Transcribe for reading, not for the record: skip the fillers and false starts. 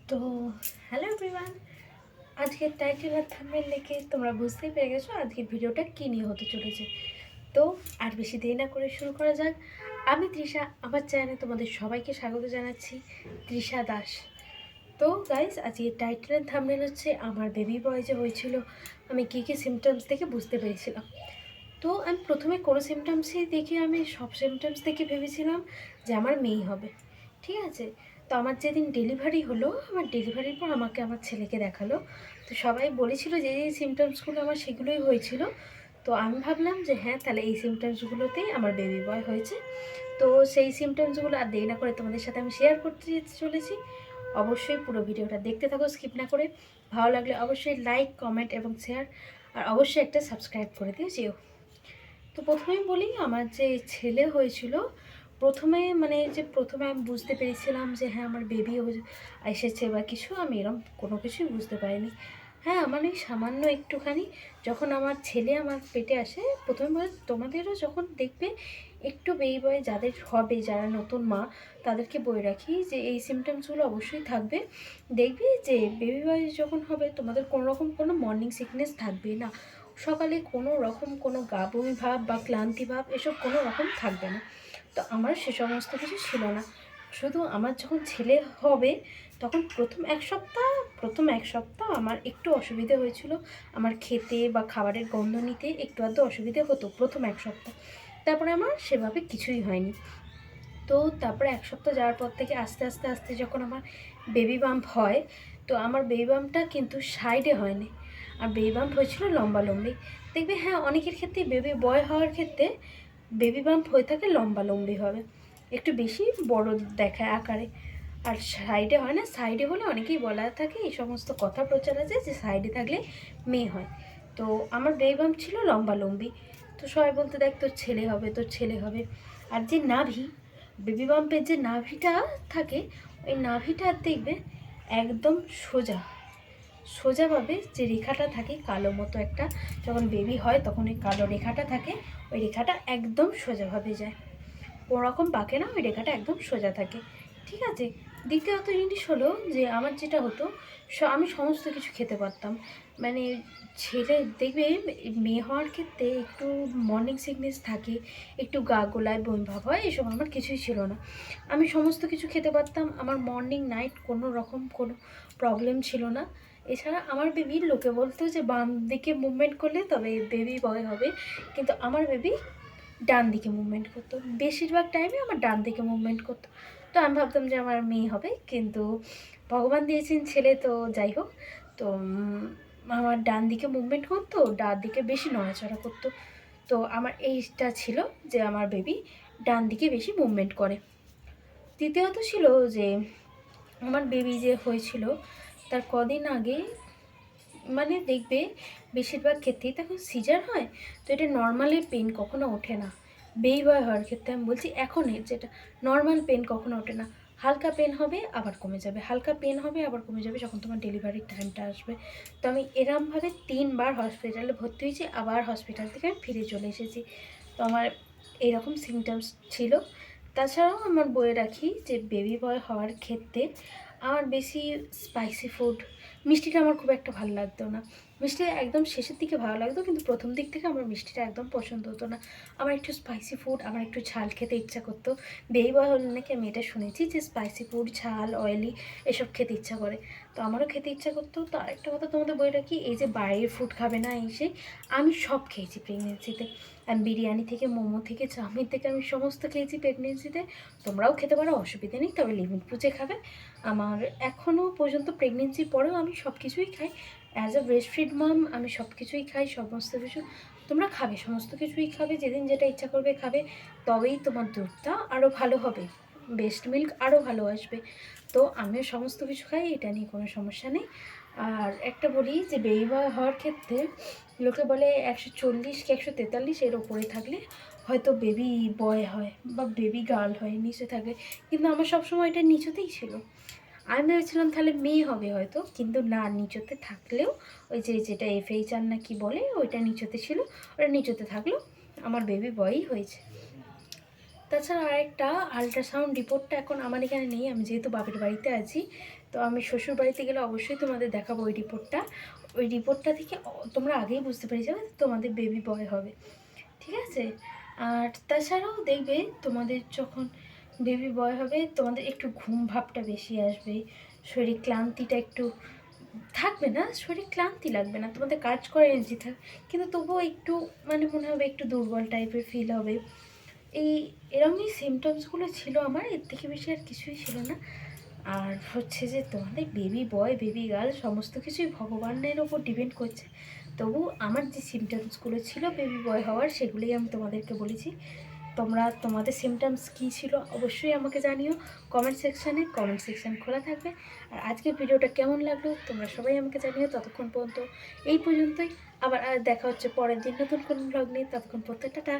তো hello everyone, আজকের title আর thumbnail দেখে তোমরা বুঝতেই পেরে গেছো আজকের ভিডিওটা কী নিয়ে হতে চলেছে। তো আর বেশি দেরি না করে শুরু করা যাক। আমি তৃষা, আমার চ্যানেলে তোমাদের সবাইকে স্বাগত জানাচ্ছি, তৃষা দাস। তো গাইজ, আজকের টাইটেল আর থাম্বনেল হচ্ছে আমার বেবি বয় যে হয়েছিল, আমি কী কী সিমটমস দেখে বুঝতে পেরেছিলাম। তো আমি প্রথমে কোনো সিমটমসই দেখে আমি সব সিমটমস দেখে ভেবেছিলাম যে আমার মেয়ে হবে, ঠিক আছে। তো আমার যেদিন ডেলিভারি হলো, আমার ডেলিভারির পর আমাকে আমার ছেলেকে দেখালো। তো সবাই বলেছিল যে এই সিমটমসগুলো আমার সেগুলোই হয়েছিল। তো আমি ভাবলাম যে হ্যাঁ, তাহলে এই সিমটমসগুলোতেই আমার বেবি বয় হয়েছে। তো সেই সিমটমসগুলো আর দেরি না করে তোমাদের সাথে আমি শেয়ার করতে চলেছি। অবশ্যই পুরো ভিডিওটা দেখতে থাকো স্কিপ না করে। ভালো লাগলে অবশ্যই লাইক, কমেন্ট এবং শেয়ার, আর অবশ্যই একটা সাবস্ক্রাইব করে দিও যেও। তো প্রথমেই বলি, আমার যে ছেলে হয়েছিল, প্রথমে আমি বুঝতে পেরেছিলাম যে হ্যাঁ আমার বেবি এসেছে বা কিছু, আমি এরকম কোনো কিছুই বুঝতে পারিনি। হ্যাঁ, মানে সামান্য একটুখানি যখন আমার ছেলে আমার পেটে আসে, প্রথমে বলে তোমাদেরও যখন দেখবে একটু বেবি বয় যাদের হবে, যারা নতুন মা, তাদেরকে বলে রাখি যে এই সিমটমসগুলো অবশ্যই থাকবে। দেখবি যে বেবি বয় যখন হবে তোমাদের কোনো রকম কোনো মর্নিং সিকনেস থাকবে না, সকালে কোনো রকম কোনো গা বমি ভাব বা ক্লান্তি ভাব এসব কোনো রকম থাকবে না। তো আমার সে সমস্ত কিছু ছিল না। শুধু আমার যখন ছেলে হবে তখন প্রথম এক সপ্তাহ আমার একটু অসুবিধে হয়েছিল, আমার খেতে বা খাবারের গন্ধ নিতে একটু আধটু অসুবিধে হতো প্রথম এক সপ্তাহ। তারপরে আমার সেভাবে কিছুই হয়নি। তো তারপরে এক সপ্তাহ যাওয়ার পর থেকে আস্তে আস্তে আস্তে যখন আমার বেবি বাম্প হয়, তো আমার বেবি বাম্পটা কিন্তু সাইডে হয়নি, আর বেবি বাম্প হয়েছিল লম্বালম্বি। দেখবে হ্যাঁ, অনেকের ক্ষেত্রে বেবি বয় হওয়ার ক্ষেত্রে বেবি বাম্প হয়ে থাকে লম্বালম্বি হবে, একটু বেশি বড় দেখায় আকারে। আর সাইডে হয় না, সাইডে হলে অনেকেই বলা থাকে, এই সমস্ত কথা প্রচার আছে যে সাইডে থাকলে মেয়ে হয়। তো আমার বেবি বাম্প ছিল লম্বালম্বি। তো সবাই বলতে, দেখ তোর ছেলে হবে, তোর ছেলে হবে। আর যে নাভি, বেবি বাম্পের যে নাভিটা থাকে, ওই নাভিটা দেখবে একদম সোজা সোজাভাবে যে রেখাটা থাকে কালো মতো একটা, যখন বেবি হয় তখন ওই কালো রেখাটা থাকে, ওই রেখাটা একদম সোজাভাবে যায়, কোনোরকম বাঁকে না, ওই রেখাটা একদম সোজা থাকে, ঠিক আছে। দ্বিতীয়ত জিনিস হলো যে আমার যেটা হতো, আমি সমস্ত কিছু খেতে পারতাম। মানে ছেলে দেখবে মেয়ে হওয়ার ক্ষেত্রে একটু মর্নিং সিকনেস থাকে, একটু গা গোলায় বমি ভাব হয়, এসব আমার কিছুই ছিল না। আমি সমস্ত কিছু খেতে পারতাম, আমার মর্নিং নাইট কোনো রকম কোনো প্রবলেম ছিল না। এছাড়া আমার বেবির লোকে বলতো যে বাম দিকে মুভমেন্ট করলে তবে বেবি বয় হবে, কিন্তু আমার বেবি ডান দিকে মুভমেন্ট করতো, বেশিরভাগ টাইমে আমার ডান দিকে মুভমেন্ট করতো। তো আমি ভাবতাম যে আমার মেয়ে হবে, কিন্তু ভগবান দিয়েছেন ছেলে, তো যাই হোক। তো আমার ডান দিকে মুভমেন্ট করতো, ডান দিকে বেশি নড়াচড়া করতো। তো আমার এইটা ছিল যে আমার বেবি ডান দিকে বেশি মুভমেন্ট করে। তৃতীয়ত ছিল যে আমার বেবি যে হয়েছিল তার কদিন আগে, মানে দেখবে বেশিরভাগ ক্ষেত্রেই তখন সিজার হয়, তো এটা নর্মালি পেন কখনো ওঠে না। বেবি বয় হওয়ার ক্ষেত্রে আমি বলছি এখনের যেটা, নর্মাল পেন কখনো ওঠে না। হালকা পেন হবে আবার কমে যাবে, হালকা পেন হবে আবার কমে যাবে যখন তোমার ডেলিভারির টাইমটা আসবে। তো আমি এরমভাবে 3বার হসপিটালে ভর্তি হয়েছি, আবার হসপিটাল থেকে আমি ফিরে চলে এসেছি। তো আমার এইরকম সিমটমস ছিল। তাছাড়াও আমার বলে রাখি যে বেবি বয় হওয়ার ক্ষেত্রে আমার বেশি স্পাইসি ফুড, মিষ্টিটা আমার খুব একটা ভালো লাগতো না। মিষ্টি একদম শেষের দিকে ভালো লাগতো, কিন্তু প্রথম দিক থেকে আমার মিষ্টিটা একদম পছন্দ হতো না। আমার একটু স্পাইসি ফুড, আমার একটু ঝাল খেতে ইচ্ছা করতো। বেবি বয় হলে নাকি আমি এটা শুনেছি যে স্পাইসি ফুড, ঝাল, অয়েলি এসব খেতে ইচ্ছা করে। তো আমারও খেতে ইচ্ছা করতো। তো আরেকটা কথা তোমাদের বলে রাখি, এই যে বাইরের ফুড খাবে না এসে, আমি সব খেয়েছি প্রেগনেন্সিতে। আমি বিরিয়ানি থেকে, মোমো থেকে, চাউমিন থেকে আমি সমস্ত খেয়েছি প্রেগনেন্সিতে। তোমরাও খেতে পারো, অসুবিধা নেই, তবে লিমিট বুঝে খাবে। আমার এখনও পর্যন্ত প্রেগনেন্সির পরেও আমি সব কিছুই খাই। অ্যাজ আ ব্রেস্ট ফিড মাম আমি সব কিছুই খাই, সমস্ত কিছু তোমরা খাবে, সমস্ত কিছুই খাবে, যেদিন যেটা ইচ্ছা করবে খাবে, তবেই তোমার দুধটা আরও ভালো হবে, বেস্ট মিল্ক আরও ভালো আসবে। তো আমিও সমস্ত কিছু খাই, এটা নিয়ে কোনো সমস্যা নেই। আর একটা বলি যে বেবি বয় হওয়ার ক্ষেত্রে লোকে বলে 140 কি 143 এর ওপরে থাকলে হয়তো বেবি বয় হয় বা বেবি গার্ল হয়, নিচে থাকলে। কিন্তু আমার সবসময় এটা নিচেতেই ছিল। আমি ভেবেছিলাম তাহলে মেয়ে হবে হয়তো, কিন্তু না, নিচতে থাকলেও ওই যে যেটা FHR না কি বলে ওইটা নিচতে ছিল, ওটা নিচতে থাকলেও আমার বেবি বয়ই হয়েছে। তাছাড়া আরেকটা, আল্ট্রাসাউন্ড রিপোর্টটা এখন আমার এখানে নেই, আমি যেহেতু বাপের বাড়িতে আছি, তো আমি শ্বশুর বাড়িতে গেলে অবশ্যই তোমাদের দেখাবো ওই রিপোর্টটা। ওই রিপোর্টটা থেকে তোমরা আগেই বুঝতে পেরে যাবে তোমাদের বেবি বয় হবে, ঠিক আছে? আর তাছাড়াও দেখবে তোমাদের যখন বেবি বয় হবে তোমাদের একটু ঘুম ভাবটা বেশি আসবে, শরীর ক্লান্তিটা একটু থাকবে না, শরীর ক্লান্তি লাগবে না, তোমাদের কাজ করে এনার্জি থাক, কিন্তু তবুও একটু মানে মনে হবে একটু দুর্বল টাইপের ফিল হবে। এরকমই সিমটমসগুলো ছিল আমার, এর থেকে বেশি আর কিছুই ছিল না। আর হচ্ছে যে তোমাদের বেবি বয় বেবি গার্ল সমস্ত কিছুই ভগবানের ওপর ডিপেন্ড করছে। তবু আমার যে সিমটমসগুলো ছিল বেবি বয় হওয়ার সেগুলোই আমি তোমাদেরকে বলেছি। তোমরা তোমাদের সিমটমস কী ছিল অবশ্যই আমাকে জানিও কমেন্ট সেকশান খোলা থাকবে। আর আজকের ভিডিওটা কেমন লাগলো তোমরা সবাই আমাকে জানিও। ততক্ষণ পর্যন্ত এই পর্যন্তই, আবার দেখা হচ্ছে পরের দিন নতুন কোনো ব্লগ নিয়ে। ততক্ষণ পর্যন্ত টাটা।